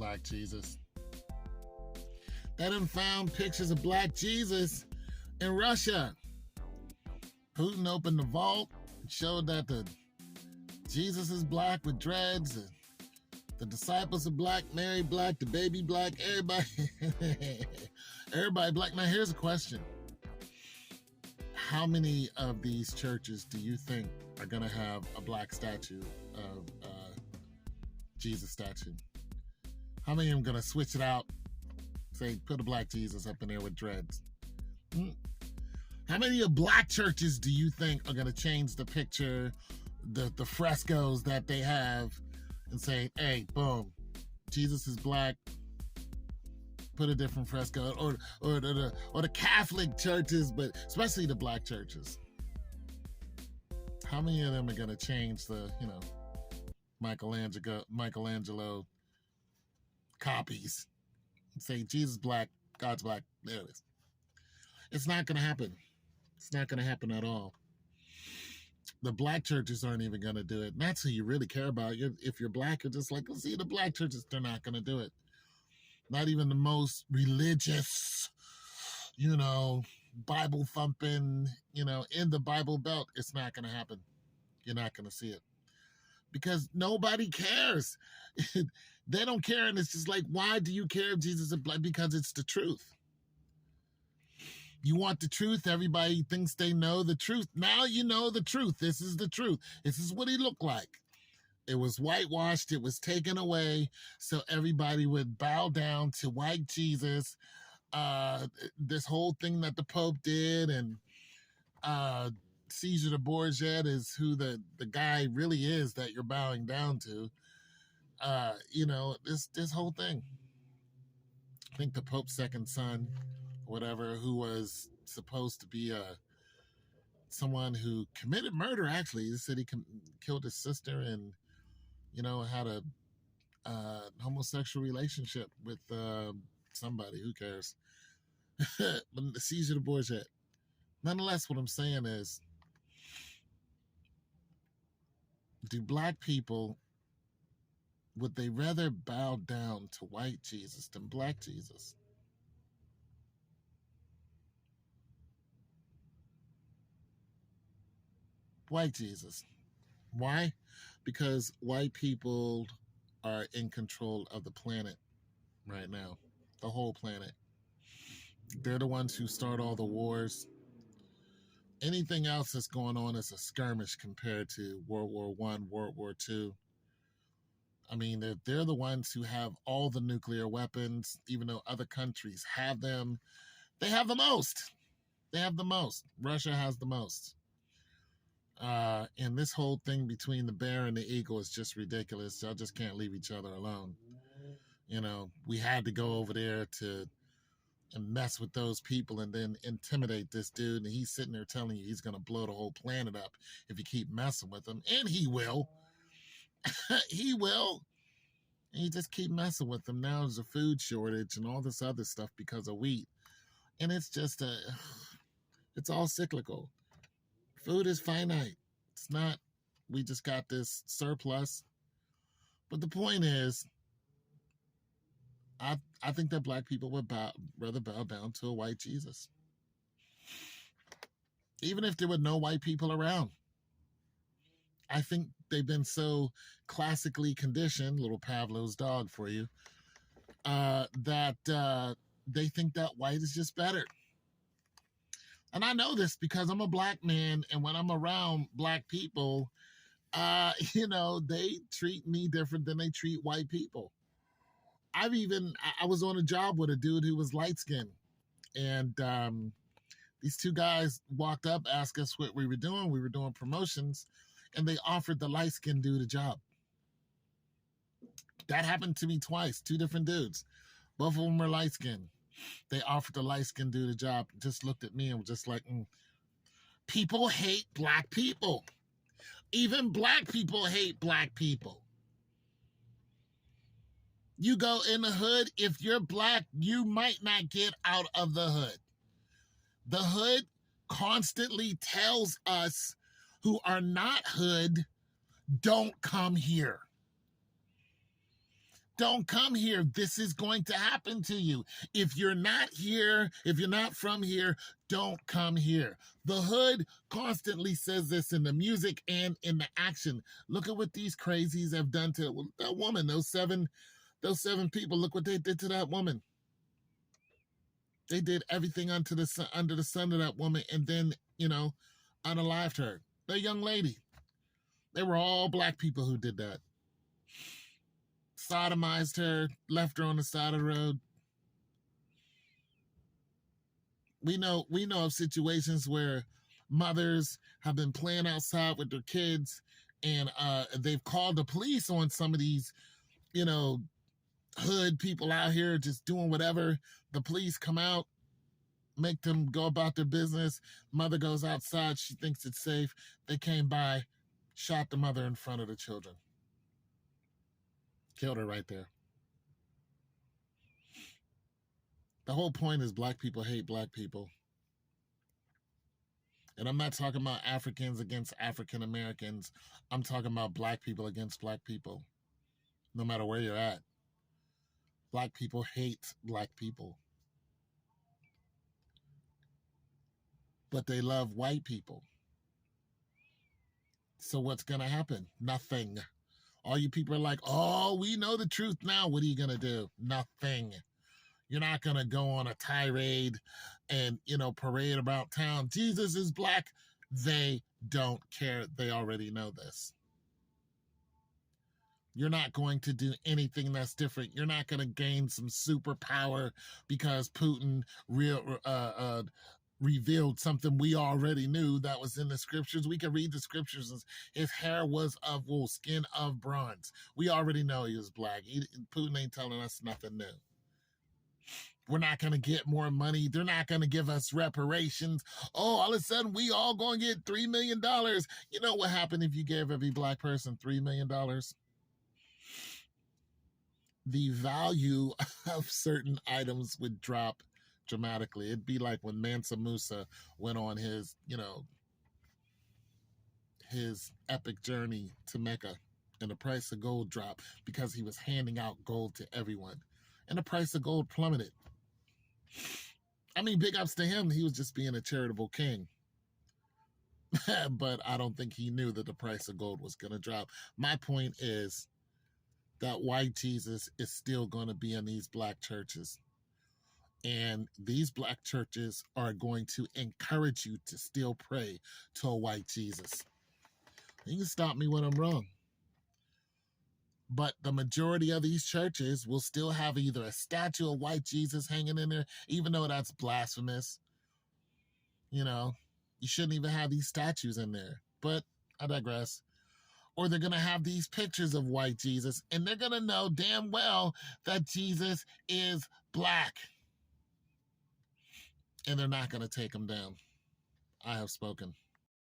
black Jesus. They done found pictures of black Jesus in Russia. Putin opened the vault and showed that the Jesus is black with dreads. The disciples are black, Mary black, the baby black, everybody, everybody black. Now here's a question. How many of these churches do you think are going to have a black statue of Jesus statue? How many of them are going to switch it out, say, put a black Jesus up in there with dreads? How many of black churches do you think are going to change the picture, the frescoes that they have, and say, hey, boom, Jesus is black, put a different fresco, or the Catholic churches, but especially the black churches? How many of them are going to change the, Michelangelo copies and say Jesus black, God's black? There it is. It's not going to happen. It's not going to happen at all. The black churches aren't even going to do it. And that's who you really care about. If you're black, you're just like, let's see, the black churches, they're not going to do it. Not even the most religious, Bible thumping, in the Bible Belt. It's not going to happen. You're not going to see it. Because nobody cares. They don't care. And it's just like, why do you care if Jesus is black? Because it's the truth. You want the truth. Everybody thinks they know the truth. Now you know the truth. This is the truth. This is what he looked like. It was whitewashed. It was taken away so everybody would bow down to white Jesus. This whole thing that the Pope did, and Caesar Borgia is who the guy really is that you're bowing down to. This whole thing. I think the Pope's second son, whatever, who was supposed to be someone who committed murder, actually. He said he killed his sister and, had a homosexual relationship with somebody. Who cares? But Caesar Borgia. Nonetheless, what I'm saying is, do black people, would they rather bow down to white Jesus than black Jesus? White Jesus. Why? Because white people are in control of the planet right now. The whole planet. They're the ones who start all the wars. Anything else that's going on is a skirmish compared to World War I, World War II. I mean, they're the ones who have all the nuclear weapons, even though other countries have them. They have the most. They have the most. Russia has the most. And this whole thing between the bear and the eagle is just ridiculous. Y'all just can't leave each other alone. We had to go over there and mess with those people and then intimidate this dude. And he's sitting there telling you he's going to blow the whole planet up if you keep messing with him. And he will. He will. And you just keep messing with them. Now there's a food shortage and all this other stuff because of wheat. And it's just it's all cyclical. Food is finite. It's not, we just got this surplus. But the point is, I think that black people would rather bow down to a white Jesus. Even if there were no white people around. I think they've been so classically conditioned, little Pavlov's dog for you, that they think that white is just better. And I know this because I'm a black man, and when I'm around black people, they treat me different than they treat white people. I was on a job with a dude who was light-skinned, and these two guys walked up, asked us what we were doing. We were doing promotions, and they offered the light-skinned dude a job. That happened to me twice, two different dudes. Both of them were light-skinned. They offered the light-skinned dude a job, just looked at me and was just like, People hate black people. Even black people hate black people. You go in the hood, if you're black, you might not get out of the hood. The hood constantly tells us who are not hood, don't come here. Don't come here. This is going to happen to you. If you're not here, if you're not from here, don't come here. The hood constantly says this in the music and in the action. Look at what these crazies have done to that woman, those seven people. Look what they did to that woman. They did everything under the sun to that woman, and then, unalived her. The young lady. They were all black people who did that. Sodomized her, left her on the side of the road. We know of situations where mothers have been playing outside with their kids, and they've called the police on some of these, hood people out here just doing whatever. The police come out, make them go about their business. Mother goes outside. She thinks it's safe. They came by, shot the mother in front of the children. Killed her right there. The whole point is black people hate black people. And I'm not talking about Africans against African Americans. I'm talking about black people against black people. No matter where you're at. Black people hate black people. But they love white people. So what's going to happen? Nothing. All you people are like, oh, we know the truth now. What are you going to do? Nothing. You're not going to go on a tirade and, parade about town. Jesus is black. They don't care. They already know this. You're not going to do anything that's different. You're not going to gain some superpower because Putin revealed something we already knew that was in the scriptures. We can read the scriptures. His hair was of wool, skin of bronze. We already know he was black. Putin ain't telling us nothing new. We're not going to get more money. They're not going to give us reparations. Oh, all of a sudden, we all going to get $3 million. You know what happened if you gave every black person $3 million? The value of certain items would drop dramatically. It'd be like when Mansa Musa went on his, his epic journey to Mecca, and the price of gold dropped because he was handing out gold to everyone. And the price of gold plummeted. I mean, big ups to him. He was just being a charitable king. But I don't think he knew that the price of gold was going to drop. My point is that white Jesus is still going to be in these black churches. And these black churches are going to encourage you to still pray to a white Jesus. You can stop me when I'm wrong. But the majority of these churches will still have either a statue of white Jesus hanging in there, even though that's blasphemous. You shouldn't even have these statues in there. But I digress. Or they're going to have these pictures of white Jesus, and they're going to know damn well that Jesus is black. And they're not going to take him down. I have spoken.